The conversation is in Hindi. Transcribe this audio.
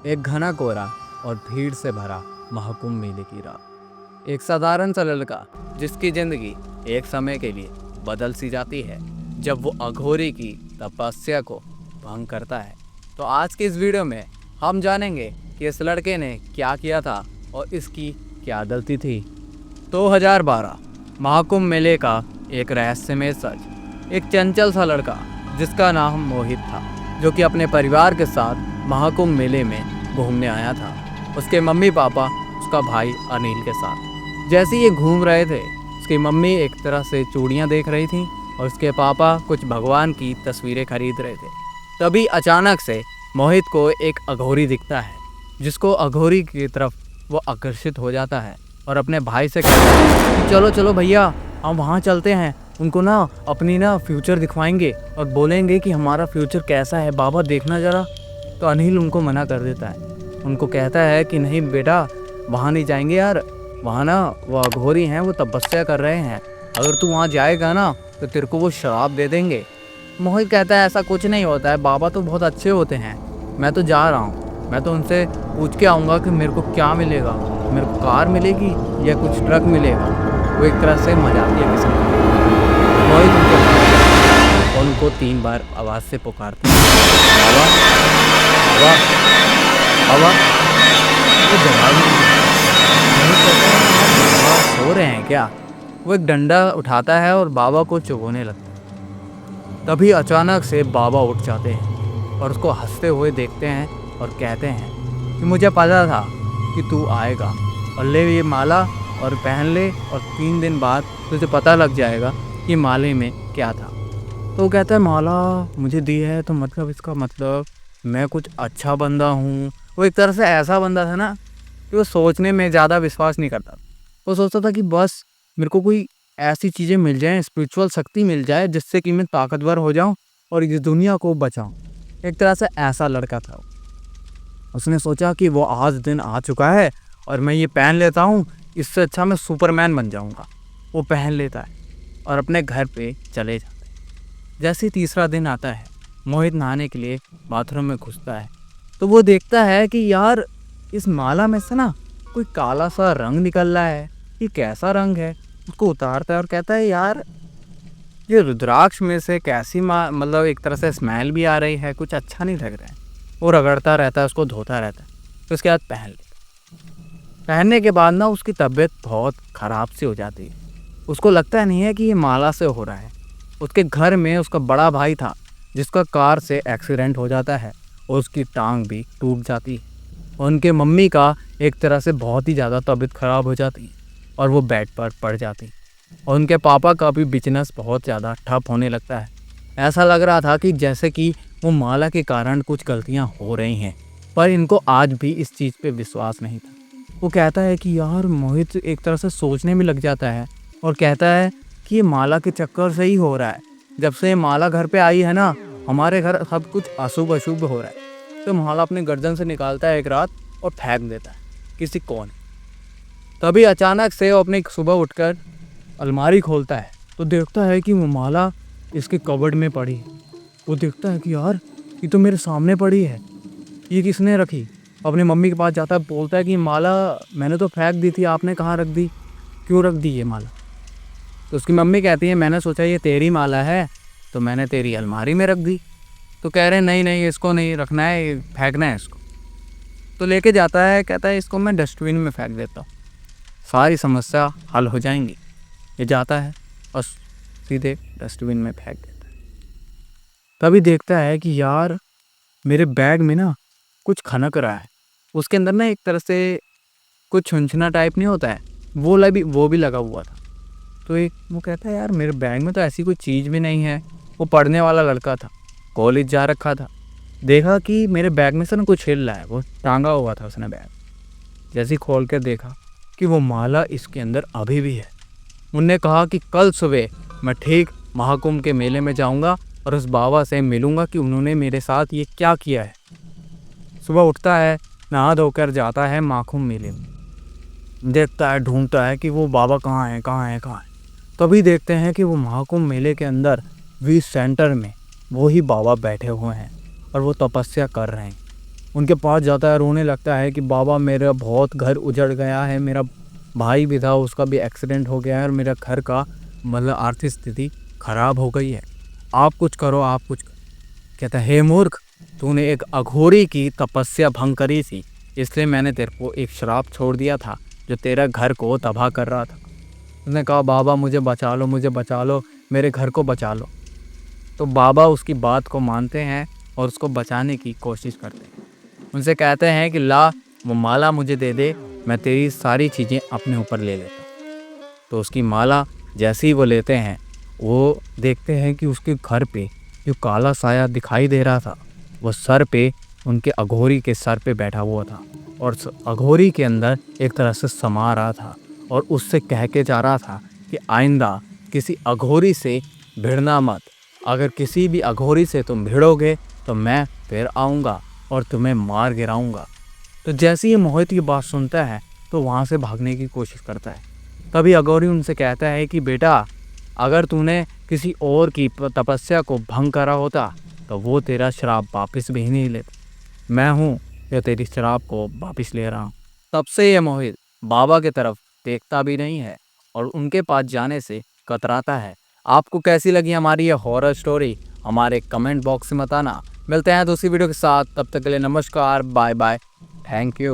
एक घना कोहरा और भीड़ से भरा महाकुंभ मेले की रात। एक साधारण सा लड़का जिसकी जिंदगी एक समय के लिए बदल सी जाती है जब वो अघोरी की तपस्या को भंग करता है। तो आज की इस वीडियो में हम जानेंगे कि इस लड़के ने क्या किया था और इसकी क्या गलती थी। 2012 महाकुंभ मेले का एक रहस्यमय सच। एक चंचल सा लड़का जिसका नाम मोहित था, जो कि अपने परिवार के साथ महाकुंभ मेले में घूमने आया था। उसके मम्मी पापा, उसका भाई अनिल के साथ। जैसे ये घूम रहे थे, उसकी मम्मी एक तरह से चूड़ियाँ देख रही थी और उसके पापा कुछ भगवान की तस्वीरें खरीद रहे थे। तभी अचानक से मोहित को एक अघोरी दिखता है, जिसको अघोरी की तरफ वो आकर्षित हो जाता है और अपने भाई से कहता है कि चलो चलो भैया, हम वहाँ चलते हैं, उनको ना अपनी फ्यूचर दिखवाएंगे और बोलेंगे कि हमारा फ्यूचर कैसा है, बाबा देखना ज़रा। तो अनिल उनको मना कर देता है, उनको कहता है कि नहीं बेटा, वहाँ नहीं जाएंगे यार, वहाँ वो अघोरी हैं, वो तपस्या कर रहे हैं, अगर तू वहाँ जाएगा ना तो तेरे को वो श्राप दे देंगे। मोहित कहता है ऐसा कुछ नहीं होता है, बाबा तो बहुत अच्छे होते हैं, मैं तो जा रहा हूँ, मैं तो उनसे पूछ के आऊँगा कि मेरे को क्या मिलेगा, मेरे को कार मिलेगी या कुछ ट्रक मिलेगा। वो एक तरह से मजाकिया किस्म का मोहित उनको 3 बार आवाज़ से पुकारते हैं, बाबा बाबा बाबा। वो जवाब नहीं देते। मोहित कहता है बाबा सो रहे हैं क्या। वो एक डंडा उठाता है और बाबा को चुभोने लगता है। तभी अचानक से बाबा उठ जाते हैं और उसको हंसते हुए देखते हैं और कहते हैं कि मुझे पता था कि तू आएगा, और ले ये माला और पहन ले, और 3 दिन बाद तुझे पता लग जाएगा कि माले में क्या था। तो वो कहता है माला मुझे दी है तो मतलब इसका मतलब मैं कुछ अच्छा बंदा हूँ। वो एक तरह से ऐसा बंदा था ना कि वो सोचने में ज़्यादा विश्वास नहीं करता। वो सोचता था कि बस मेरे को कोई ऐसी चीज़ें मिल जाएं, स्पिरिचुअल शक्ति मिल जाए जिससे कि मैं ताकतवर हो जाऊं और इस दुनिया को बचाऊं। एक तरह से ऐसा लड़का था। उसने सोचा कि वो आज दिन आ चुका है और मैं ये पहन लेता हूँ, इससे अच्छा मैं सुपरमैन बन जाऊँगा। वो पहन लेता है और अपने घर पे चले जाते हैं। जैसे ही तीसरा दिन आता है, मोहित नहाने के लिए बाथरूम में घुसता है तो वो देखता है कि यार इस माला में से कोई काला सा रंग निकल रहा है। ये कैसा रंग है। उसको उतारता है और कहता है यार ये रुद्राक्ष में से कैसी मतलब एक तरह से स्मेल भी आ रही है, कुछ अच्छा नहीं लग रहा है। वो रगड़ता रहता है, उसको धोता रहता है, तो उसके बाद पहन लेता। पहनने के बाद उसकी तबीयत बहुत ख़राब सी हो जाती है। उसको लगता नहीं है कि ये माला से हो रहा है। उसके घर में उसका बड़ा भाई था जिसका कार से एक्सीडेंट हो जाता है और उसकी टांग भी टूट जाती है। उनके मम्मी का एक तरह से बहुत ही ज़्यादा तबीयत ख़राब हो जाती है और वो बेड पर पड़ जाती है। और उनके पापा का भी बिजनेस बहुत ज़्यादा ठप होने लगता है। ऐसा लग रहा था कि जैसे कि वो माला के कारण कुछ गलतियां हो रही हैं, पर इनको आज भी इस चीज़ पे विश्वास नहीं था। वो कहता है कि यार मोहित एक तरह से सोचने में लग जाता है और कहता है कि ये माला के चक्कर से ही हो रहा है। जब से ये माला घर पे आई है हमारे घर सब कुछ अशुभ अशुभ हो रहा है। तो माला अपने गर्दन से निकालता है एक रात और फेंक देता है किसी कोने। तभी अचानक से वो अपनी सुबह उठकर अलमारी खोलता है तो देखता है कि वो माला इसके कबर्ड में पड़ी है। वो देखता है कि यार ये तो मेरे सामने पड़ी है, ये किसने रखी। अपनी मम्मी के पास जाता है, बोलता है कि माला मैंने तो फेंक दी थी, आपने कहाँ रख दी, क्यों रख दी ये माला। तो उसकी मम्मी कहती है मैंने सोचा ये तेरी माला है तो मैंने तेरी अलमारी में रख दी। तो कह रहे नहीं नहीं, इसको नहीं रखना है, फेंकना है इसको। तो लेके जाता है, कहता है इसको मैं डस्टबिन में फेंक देता हूँ, सारी समस्या हल हो जाएंगी। ये जाता है और सीधे डस्टबिन में फेंक देता है। तभी देखता है कि यार मेरे बैग में कुछ खनक रहा है। उसके अंदर एक तरह से कुछ छुंछना टाइप नहीं होता है, वो भी लगा हुआ था। तो वो कहता है यार मेरे बैग में तो ऐसी कोई चीज़ भी नहीं है। वो पढ़ने वाला लड़का था, कॉलेज जा रखा था। देखा कि मेरे बैग में से कुछ हिल रहा है, वो टांगा हुआ था उसने बैग। जैसे ही खोल कर देखा कि वो माला इसके अंदर अभी भी है। उनने कहा कि कल सुबह मैं ठीक महाकुंभ के मेले में जाऊंगा और उस बाबा से मिलूंगा कि उन्होंने मेरे साथ ये क्या किया है। सुबह उठता है, नहा धोकर जाता है महाकुंभ मेले में। देखता है, ढूंढता है कि वो बाबा कहाँ है कहाँ है कहाँ है। तभी देखते हैं कि वो महाकुंभ मेले के अंदर 20 सेंटर में वो ही बाबा बैठे हुए हैं और वो तपस्या कर रहे हैं। उनके पास जाता है, रोने लगता है कि बाबा मेरा बहुत घर उजड़ गया है, मेरा भाई भी था उसका भी एक्सीडेंट हो गया है और मेरा घर का मतलब आर्थिक स्थिति खराब हो गई है, आप कुछ करो, आप कुछ करो। कहता है, हे मूर्ख, तूने एक अघोरी की तपस्या भंग करी थी, इसलिए मैंने तेरे को एक श्राप छोड़ दिया था जो तेरा घर को तबाह कर रहा था। उसने कहा, बाबा मुझे बचा लो, मुझे बचा लो, मेरे घर को बचा लो। तो बाबा उसकी बात को मानते हैं और उसको बचाने की कोशिश करते हैं। उनसे कहते हैं कि ला वो माला मुझे दे दे, मैं तेरी सारी चीज़ें अपने ऊपर ले लेता हूँ। तो उसकी माला जैसे ही वो लेते हैं, वो देखते हैं कि उसके घर पे जो काला साया दिखाई दे रहा था, वो सर पे उनके अघोरी के सर पे बैठा हुआ था और अघोरी के अंदर एक तरह से समा रहा था और उससे कह के जा रहा था कि आइंदा किसी अघोरी से भिड़ना मत, अगर किसी भी अघोरी से तुम भिड़ोगे तो मैं फिर आऊँगा और तुम्हें मार गिराऊंगा। तो जैसे ही मोहित ये बात सुनता है तो वहाँ से भागने की कोशिश करता है। तभी अघोरी उनसे कहता है कि बेटा, अगर तूने किसी और की तपस्या को भंग करा होता तो वो तेरा श्राप वापस भी नहीं लेता, मैं हूँ जो तेरी श्राप को वापस ले रहा हूँ। तब से ये मोहित बाबा की तरफ देखता भी नहीं है और उनके पास जाने से कतराता है। आपको कैसी लगी हमारी ये हॉरर स्टोरी, हमारे कमेंट बॉक्स में बताना। मिलते हैं दूसरी वीडियो के साथ, तब तक के लिए नमस्कार, बाय बाय, थैंक यू।